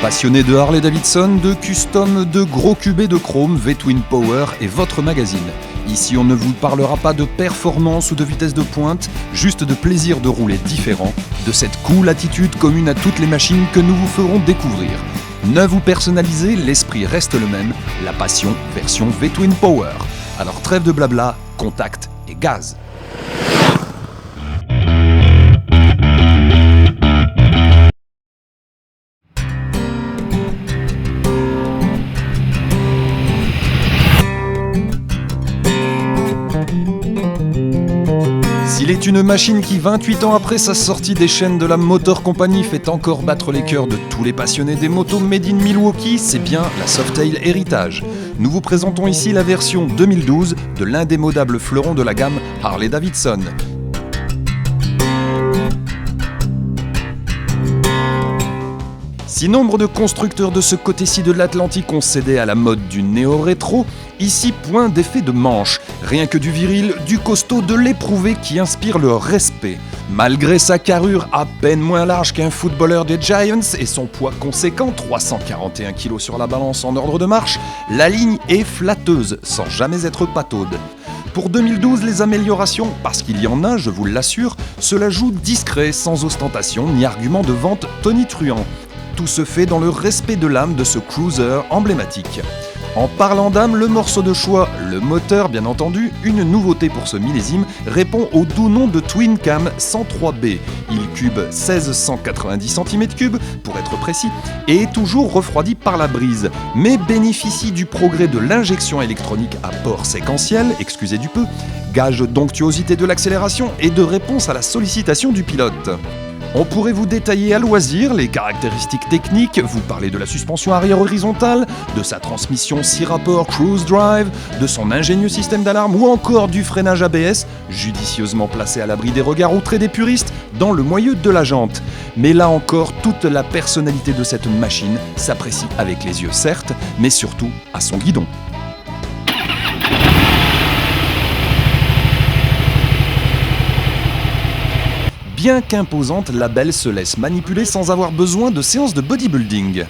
Passionné de Harley-Davidson, de custom, de gros cubés de chrome, V-Twin Power est votre magazine. Ici, on ne vous parlera pas de performance ou de vitesse de pointe, juste de plaisir de rouler différent, de cette cool attitude commune à toutes les machines que nous vous ferons découvrir. Neuf ou personnalisé, l'esprit reste le même, la passion version V-Twin Power. Alors trêve de blabla, contact et gaz. S'il est une machine qui, 28 ans après sa sortie des chaînes de la Motor Company, fait encore battre les cœurs de tous les passionnés des motos made in Milwaukee, c'est bien la Softail Heritage. Nous vous présentons ici la version 2012 de l'indémodable fleuron de la gamme Harley-Davidson. Si nombre de constructeurs de ce côté-ci de l'Atlantique ont cédé à la mode du néo-rétro, ici point d'effet de manche, rien que du viril, du costaud, de l'éprouvé qui inspire le respect. Malgré sa carrure à peine moins large qu'un footballeur des Giants et son poids conséquent, 341 kg sur la balance en ordre de marche, la ligne est flatteuse, sans jamais être pataude. Pour 2012, les améliorations, parce qu'il y en a, je vous l'assure, cela joue discret, sans ostentation ni argument de vente tonitruant. Tout se fait dans le respect de l'âme de ce cruiser emblématique. En parlant d'âme, le morceau de choix, le moteur bien entendu, une nouveauté pour ce millésime, répond au doux nom de Twin Cam 103B. Il cube 1690 cm3 pour être précis, et est toujours refroidi par la brise, mais bénéficie du progrès de l'injection électronique à port séquentiel, excusez du peu, gage d'onctuosité de l'accélération et de réponse à la sollicitation du pilote. On pourrait vous détailler à loisir les caractéristiques techniques, vous parler de la suspension arrière horizontale, de sa transmission 6 rapports Cruise Drive, de son ingénieux système d'alarme ou encore du freinage ABS, judicieusement placé à l'abri des regards outrés des puristes, dans le moyeu de la jante. Mais là encore, toute la personnalité de cette machine s'apprécie avec les yeux certes, mais surtout à son guidon. Bien qu'imposante, la belle se laisse manipuler sans avoir besoin de séances de bodybuilding.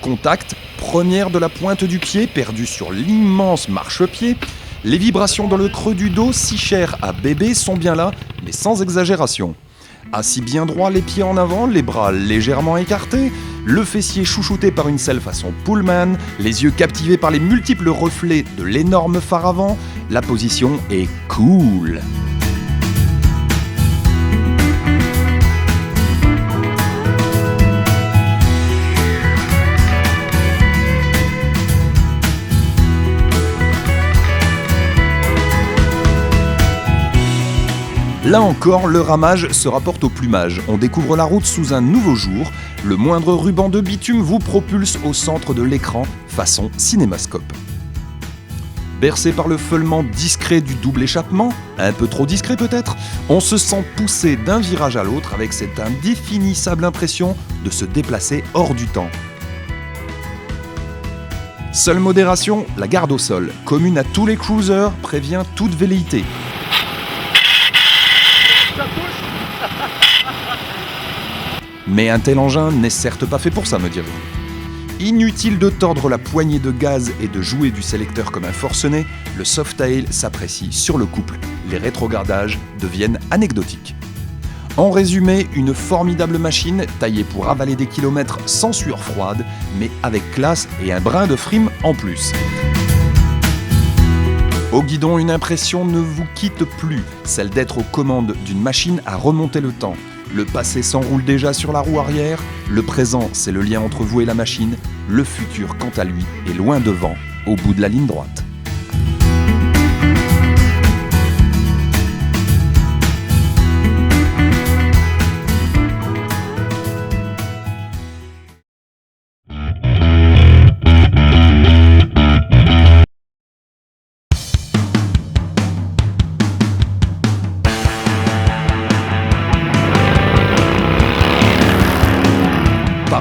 Contact, première de la pointe du pied perdue sur l'immense marchepied, les vibrations dans le creux du dos, si chères à bébé, sont bien là, mais sans exagération. Assis bien droit, les pieds en avant, les bras légèrement écartés, le fessier chouchouté par une selle façon Pullman, les yeux captivés par les multiples reflets de l'énorme phare avant, la position est cool. Là encore, le ramage se rapporte au plumage. On découvre la route sous un nouveau jour. Le moindre ruban de bitume vous propulse au centre de l'écran, façon cinémascope. Bercé par le feulement discret du double échappement, un peu trop discret peut-être, on se sent poussé d'un virage à l'autre avec cette indéfinissable impression de se déplacer hors du temps. Seule modération, la garde au sol, commune à tous les cruisers, prévient toute velléité. Mais un tel engin n'est certes pas fait pour ça, me direz-vous. Inutile de tordre la poignée de gaz et de jouer du sélecteur comme un forcené, le Softail s'apprécie sur le couple, les rétrogardages deviennent anecdotiques. En résumé, une formidable machine taillée pour avaler des kilomètres sans sueur froide, mais avec classe et un brin de frime en plus. Au guidon, une impression ne vous quitte plus, celle d'être aux commandes d'une machine à remonter le temps. Le passé s'enroule déjà sur la roue arrière, le présent c'est le lien entre vous et la machine, le futur quant à lui est loin devant, au bout de la ligne droite.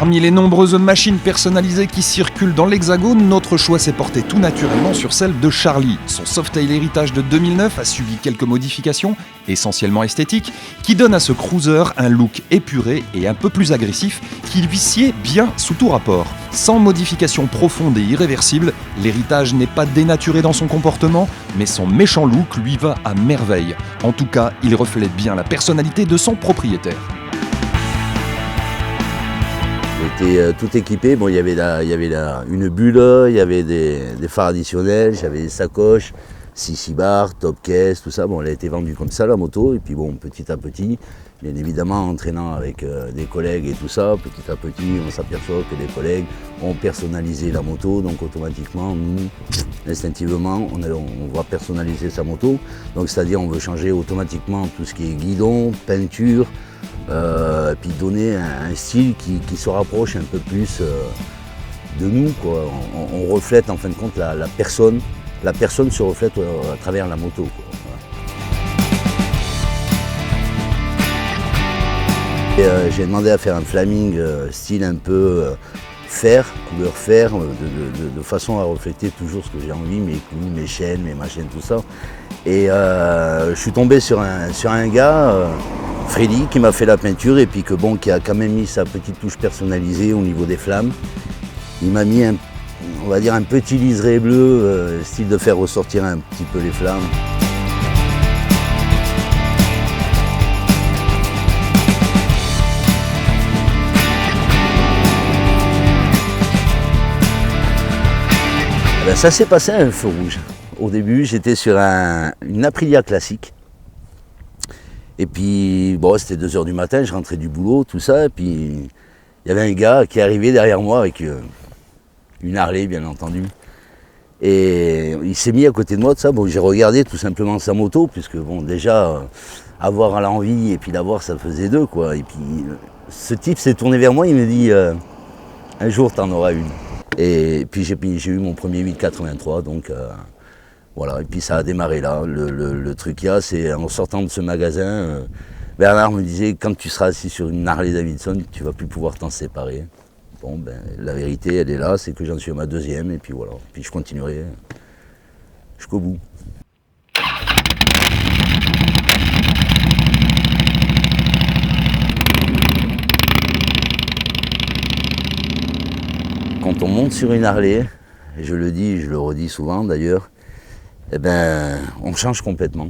Parmi les nombreuses machines personnalisées qui circulent dans l'Hexagone, notre choix s'est porté tout naturellement sur celle de Charlie. Son Softail héritage de 2009 a subi quelques modifications, essentiellement esthétiques, qui donnent à ce cruiser un look épuré et un peu plus agressif qui lui sied bien sous tout rapport. Sans modification profonde et irréversible, l'héritage n'est pas dénaturé dans son comportement, mais son méchant look lui va à merveille. En tout cas, il reflète bien la personnalité de son propriétaire. J'étais tout équipé, bon, il y avait une bulle, il y avait des phares additionnels, j'avais des sacoches, 6 bars, top caisse, tout ça. Bon, elle a été vendue comme ça la moto, et puis bon, petit à petit, bien évidemment en entraînant avec des collègues et tout ça, petit à petit on s'aperçoit que les collègues ont personnalisé la moto, donc automatiquement, nous, instinctivement, on va personnaliser sa moto. Donc c'est-à-dire on veut changer automatiquement tout ce qui est guidon, peinture, et puis donner un style qui se rapproche un peu plus de nous, quoi. On reflète en fin de compte la personne. La personne se reflète à travers la moto, quoi. Voilà. J'ai demandé à faire un flaming style un peu fer, couleur fer, de façon à refléter toujours ce que j'ai envie, mes clous, mes chaînes, mes machines, tout ça. Et je suis tombé sur un gars, Freddy, qui m'a fait la peinture et puis qui a quand même mis sa petite touche personnalisée au niveau des flammes. Il m'a mis on va dire un petit liseré bleu, style de faire ressortir un petit peu les flammes. Ben, ça s'est passé à un feu rouge. Au début, j'étais sur une Aprilia classique. Et puis, bon, c'était 2 h du matin, je rentrais du boulot, tout ça. Et puis, il y avait un gars qui est arrivé derrière moi avec une Harley, bien entendu. Et il s'est mis à côté de moi, tout ça. Bon, j'ai regardé tout simplement sa moto, puisque bon, déjà, avoir à l'envie et puis l'avoir, ça faisait 2, quoi. Et puis, ce type s'est tourné vers moi, il me dit un jour, t'en auras une. Et puis, j'ai eu mon premier 883, donc voilà. Et puis, ça a démarré là. Le truc qu'il y a, c'est en sortant de ce magasin, Bernard me disait, quand tu seras assis sur une Harley Davidson, tu vas plus pouvoir t'en séparer. Bon, ben, la vérité, elle est là, c'est que j'en suis à ma 2e, et puis voilà. Puis je continuerai jusqu'au bout. Quand on monte sur une Harley, et je le dis, je le redis souvent d'ailleurs, eh ben, on change complètement.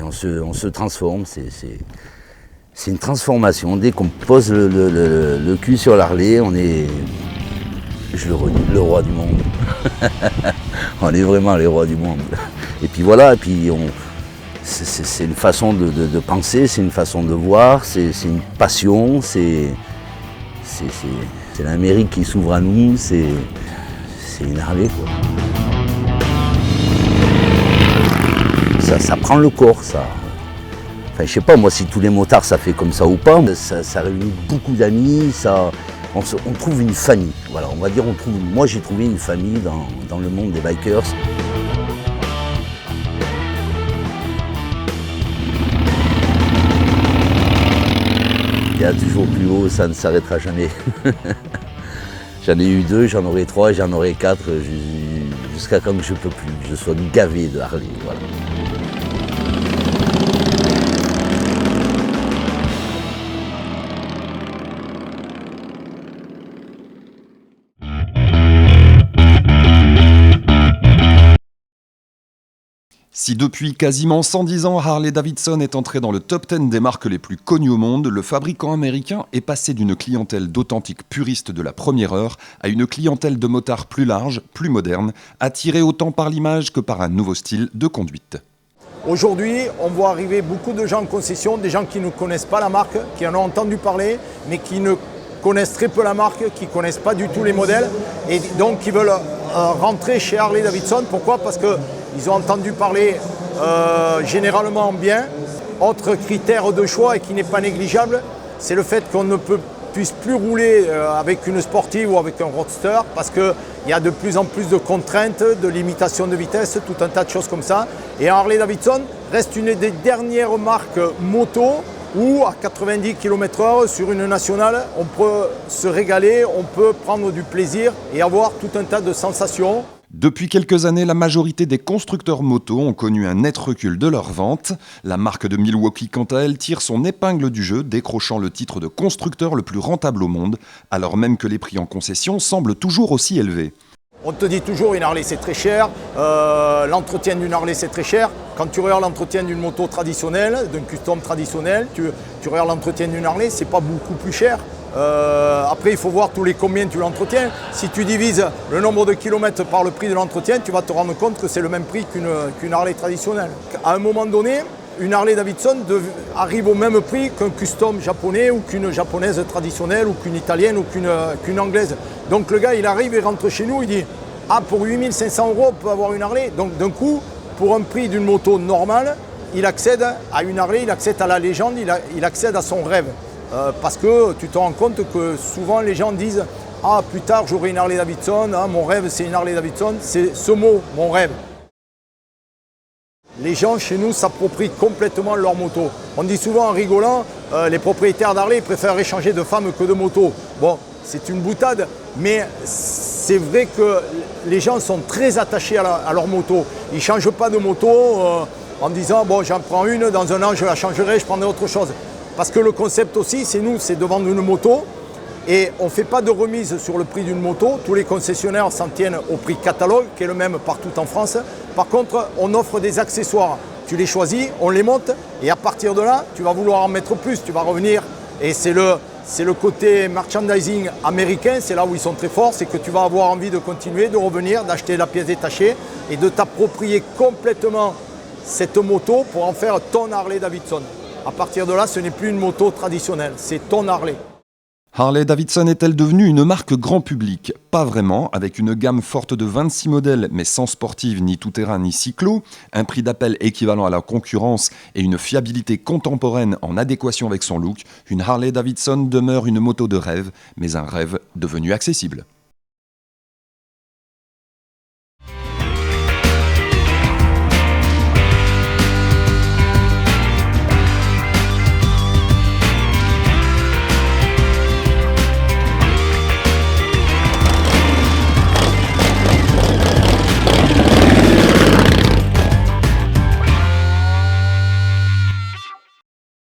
On se transforme, c'est une transformation. Dès qu'on pose le cul sur l'Harley, on est, je le redis, le roi du monde. On est vraiment les rois du monde. Et puis voilà, et puis c'est une façon de penser, c'est une façon de voir, c'est une passion, c'est l'Amérique qui s'ouvre à nous, c'est une Harley, quoi. Ça prend le corps, ça. Enfin, je sais pas, moi, si tous les motards, ça fait comme ça ou pas, ça réunit beaucoup d'amis, on trouve une famille. Voilà, on va dire, moi, j'ai trouvé une famille dans le monde des bikers. Il y a toujours plus haut, ça ne s'arrêtera jamais. J'en ai eu 2, j'en aurai 3, j'en aurai 4, jusqu'à quand je peux plus. Je sois gavé de Harley, voilà. Si depuis quasiment 110 ans, Harley-Davidson est entré dans le top 10 des marques les plus connues au monde, le fabricant américain est passé d'une clientèle d'authentiques puristes de la première heure à une clientèle de motards plus large, plus moderne, attirée autant par l'image que par un nouveau style de conduite. Aujourd'hui, on voit arriver beaucoup de gens en concession, des gens qui ne connaissent pas la marque, qui en ont entendu parler, mais qui ne connaissent très peu la marque, qui ne connaissent pas du tout les modèles, et donc qui veulent rentrer chez Harley-Davidson. Pourquoi ? Parce qu'ils ont entendu parler généralement bien. Autre critère de choix et qui n'est pas négligeable, c'est le fait qu'on ne puisse plus rouler avec une sportive ou avec un roadster parce qu'il y a de plus en plus de contraintes, de limitations de vitesse, tout un tas de choses comme ça. Et Harley-Davidson reste une des dernières marques moto ou à 90 km/h sur une nationale, on peut se régaler, on peut prendre du plaisir et avoir tout un tas de sensations. Depuis quelques années, la majorité des constructeurs motos ont connu un net recul de leurs ventes. La marque de Milwaukee, quant à elle, tire son épingle du jeu, décrochant le titre de constructeur le plus rentable au monde, alors même que les prix en concession semblent toujours aussi élevés. On te dit toujours une Harley c'est très cher, l'entretien d'une Harley c'est très cher. Quand tu regardes l'entretien d'une moto traditionnelle, d'un custom traditionnel, tu regardes l'entretien d'une Harley, c'est pas beaucoup plus cher. Après il faut voir tous les combien tu l'entretiens. Si tu divises le nombre de kilomètres par le prix de l'entretien, tu vas te rendre compte que c'est le même prix qu'une Harley traditionnelle. À un moment donné, une Harley Davidson arrive au même prix qu'un custom japonais ou qu'une japonaise traditionnelle ou qu'une italienne ou qu'une anglaise. Donc le gars il arrive, il rentre chez nous, il dit « Ah, pour 8 500 € on peut avoir une Harley ». Donc d'un coup, pour un prix d'une moto normale, il accède à une Harley, il accède à la légende, il accède à son rêve. Parce que tu te rends compte que souvent les gens disent « Ah, plus tard j'aurai une Harley Davidson, ah, mon rêve c'est une Harley Davidson ». C'est ce mot, mon rêve. Les gens chez nous s'approprient complètement leur moto. On dit souvent en rigolant, les propriétaires d'Harley préfèrent échanger de femmes que de motos. Bon, c'est une boutade, mais c'est vrai que les gens sont très attachés à leur moto. Ils ne changent pas de moto en disant bon j'en prends une, dans un an je la changerai, je prendrai autre chose. Parce que le concept aussi, c'est de vendre une moto et on ne fait pas de remise sur le prix d'une moto. Tous les concessionnaires s'en tiennent au prix catalogue, qui est le même partout en France. Par contre, on offre des accessoires. Tu les choisis, on les monte et à partir de là, tu vas vouloir en mettre plus. Tu vas revenir et c'est le côté merchandising américain, c'est là où ils sont très forts, c'est que tu vas avoir envie de continuer, de revenir, d'acheter la pièce détachée et de t'approprier complètement cette moto pour en faire ton Harley Davidson. À partir de là, ce n'est plus une moto traditionnelle, c'est ton Harley. Harley Davidson est-elle devenue une marque grand public ? Pas vraiment, avec une gamme forte de 26 modèles, mais sans sportive, ni tout-terrain, ni cyclo, un prix d'appel équivalent à la concurrence et une fiabilité contemporaine en adéquation avec son look, une Harley Davidson demeure une moto de rêve, mais un rêve devenu accessible.